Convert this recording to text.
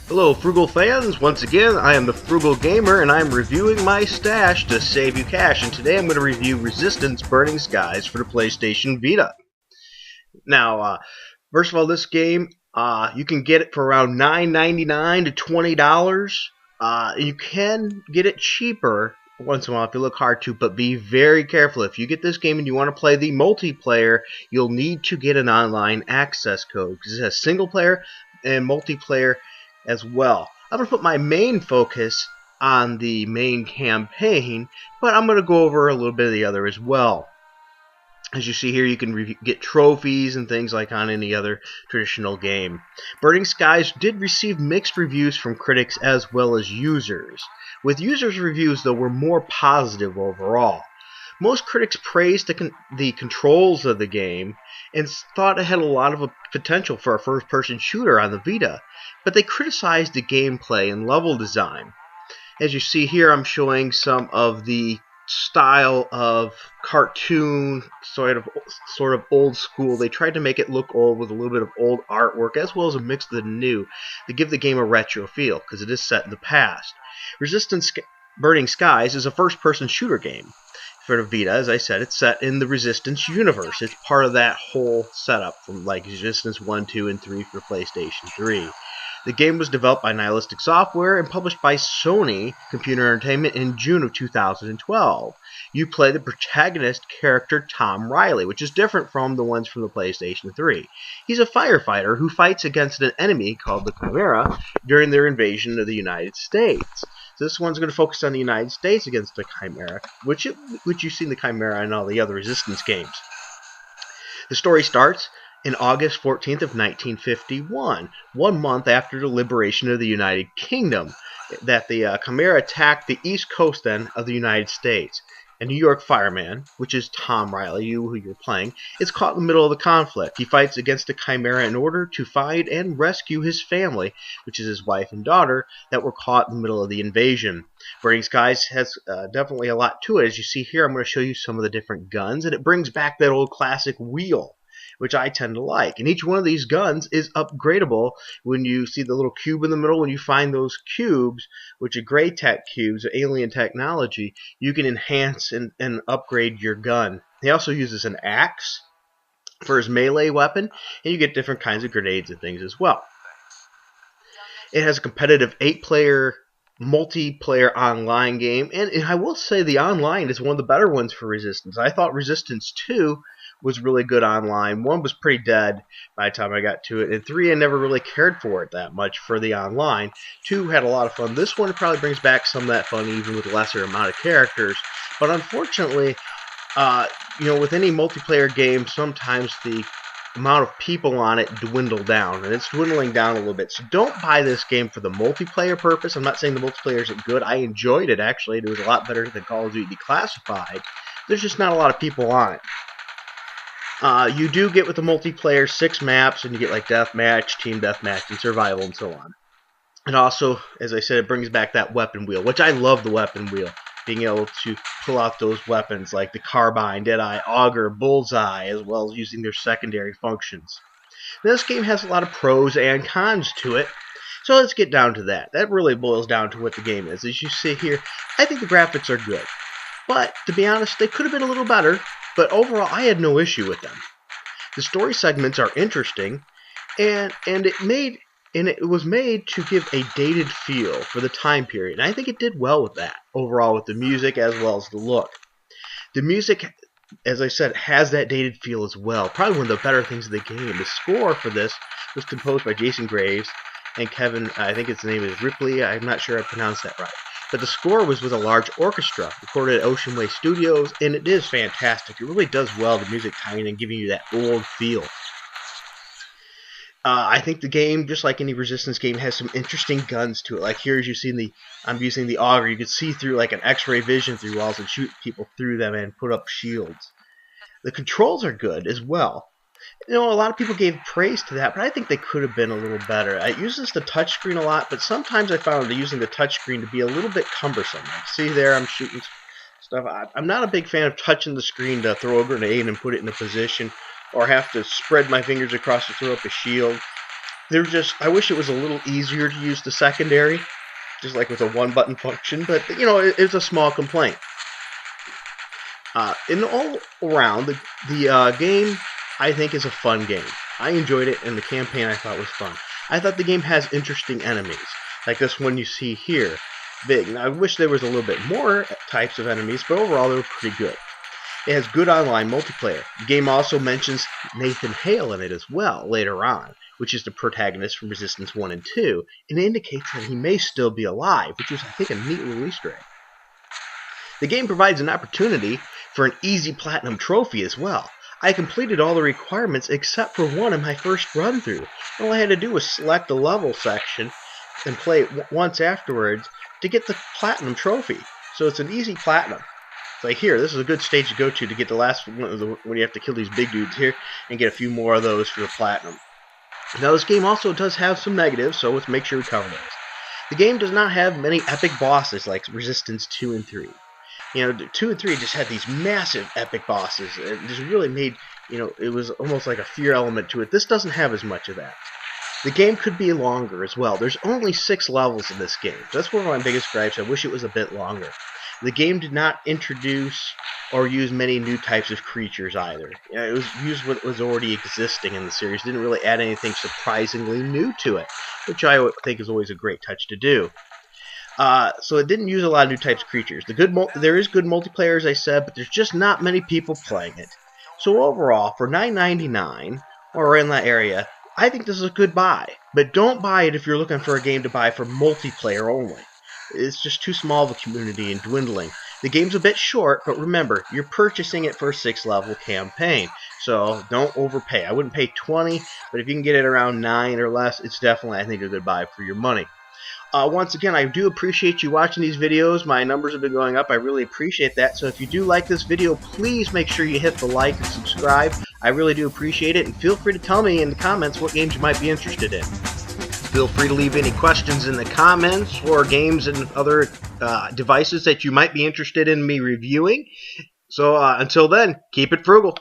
Hello, Frugal fans. Once again, I am the Frugal Gamer, and I'm reviewing my stash to save you cash. And today I'm going to review Resistance Burning Skies for the PlayStation Vita. Now, first of all, this game, you can get it for around $9.99 to $20. You can get it cheaper once in a while if you look hard to, but be very careful. If you get this game and you want to play the multiplayer, you'll need to get an online access code because it has single player and multiplayer as well. I'm going to put my main focus on the main campaign, but I'm going to go over a little bit of the other as well. As you see here, you can get trophies and things like on any other traditional game. Burning Skies did receive mixed reviews from critics as well as users. With users' reviews, though, were more positive overall. Most critics praised the controls of the game and thought it had a lot of potential for a first-person shooter on the Vita, but they criticized the gameplay and level design. As you see here, I'm showing some of the style of cartoon, sort of old school. They tried to make it look old with a little bit of old artwork as well as a mix of the new to give the game a retro feel because it is set in the past. Resistance Burning Skies is a first-person shooter game. For the Vita, as I said, it's set in the Resistance universe. It's part of that whole setup from like Resistance 1, 2, and 3 for PlayStation 3. The game was developed by Nihilistic Software and published by Sony Computer Entertainment in June of 2012. You play the protagonist character Tom Riley, which is different from the ones from the PlayStation 3. He's a firefighter who fights against an enemy called the Chimera during their invasion of the United States. So this one's going to focus on the United States against the Chimera, which you've seen the Chimera in all the other Resistance games. The story starts in August 14th of 1951, 1 month after the liberation of the United Kingdom, that the Chimera attacked the east coast then of the United States. A New York fireman, which is Tom Riley, who you're playing, is caught in the middle of the conflict. He fights against the Chimera in order to find and rescue his family, which is his wife and daughter, that were caught in the middle of the invasion. Burning Skies has definitely a lot to it. As you see here, I'm going to show you some of the different guns, and it brings back that old classic wheel, which I tend to like. And each one of these guns is upgradable when you see the little cube in the middle. When you find those cubes, which are gray tech cubes, alien technology, you can enhance and upgrade your gun. He also uses an axe for his melee weapon, and you get different kinds of grenades and things as well. It has a competitive 8-player multiplayer online game, and I will say the online is one of the better ones for Resistance. I thought Resistance 2 was really good online. 1 was pretty dead by the time I got to it, and 3 I never really cared for it that much for the online. 2 had a lot of fun. This one probably brings back some of that fun even with a lesser amount of characters, but unfortunately, with any multiplayer game, sometimes the amount of people on it dwindle down, and it's dwindling down a little bit. So don't buy this game for the multiplayer purpose. I'm not saying the multiplayer isn't good. I enjoyed it, actually. It was a lot better than Call of Duty Declassified. There's just not a lot of people on it. You do get with the multiplayer 6 maps, and you get like deathmatch, team deathmatch, and survival, and so on. And also, as I said, it brings back that weapon wheel, which I love the weapon wheel. Being able to pull out those weapons like the carbine, deadeye, auger, bullseye, as well as using their secondary functions. Now, this game has a lot of pros and cons to it, so let's get down to that. That really boils down to what the game is. As you see here, I think the graphics are good. But, to be honest, they could have been a little better, but overall, I had no issue with them. The story segments are interesting, and it was made to give a dated feel for the time period. And I think it did well with that, overall, with the music as well as the look. The music, as I said, has that dated feel as well. Probably one of the better things of the game. The score for this was composed by Jason Graves and Kevin, I think his name is Ripley. I'm not sure I pronounced that right. But the score was with a large orchestra, recorded at Ocean Way Studios, and it is fantastic. It really does well, the music tying and giving you that old feel. I think the game, just like any Resistance game, has some interesting guns to it. Like here, as you see, I'm using the auger. You can see through like an X-ray vision through walls and shoot people through them and put up shields. The controls are good as well. A lot of people gave praise to that, but I think they could have been a little better. It uses the touchscreen a lot, but sometimes I found using the touchscreen to be a little bit cumbersome. Like, see there, I'm shooting stuff. I'm not a big fan of touching the screen to throw a grenade and put it in a position, or have to spread my fingers across to throw up a shield. I wish it was a little easier to use the secondary, just like with a one-button function, but, you know, it's a small complaint. In all around, the game, I think, is a fun game. I enjoyed it, and the campaign I thought was fun. I thought the game has interesting enemies, like this one you see here. Big. Now, I wish there was a little bit more types of enemies, but overall they were pretty good. It has good online multiplayer. The game also mentions Nathan Hale in it as well later on, which is the protagonist from Resistance 1 and 2, and it indicates that he may still be alive, which is, I think, a neat little Easter egg. The game provides an opportunity for an easy platinum trophy as well. I completed all the requirements except for one in my first run through. All I had to do was select the level section and play it once afterwards to get the platinum trophy. So it's an easy platinum. It's like here, this is a good stage to go to get the last one when you have to kill these big dudes here and get a few more of those for the platinum. Now this game also does have some negatives, so let's make sure we cover those. The game does not have many epic bosses like Resistance 2 and 3. You know, 2 and 3 just had these massive epic bosses. It just really made, you know, it was almost like a fear element to it. This doesn't have as much of that. The game could be longer as well. There's only 6 levels in this game. That's one of my biggest gripes. I wish it was a bit longer. The game did not introduce or use many new types of creatures either. It was used what was already existing in the series. It didn't really add anything surprisingly new to it, which I think is always a great touch to do. So it didn't use a lot of new types of creatures. There is good multiplayer, as I said, but there's just not many people playing it. So overall, for $9.99 or in that area, I think this is a good buy. But don't buy it if you're looking for a game to buy for multiplayer only. It's just too small of a community and dwindling. The game's a bit short, but remember, you're purchasing it for a 6-level campaign. So don't overpay. I wouldn't pay $20, but if you can get it around 9 or less, it's definitely, I think, a good buy for your money. Once again, I do appreciate you watching these videos. My numbers have been going up. I really appreciate that. So if you do like this video, please make sure you hit the like and subscribe. I really do appreciate it. And feel free to tell me in the comments what games you might be interested in. Feel free to leave any questions in the comments or games and other devices that you might be interested in me reviewing. So until then, keep it frugal.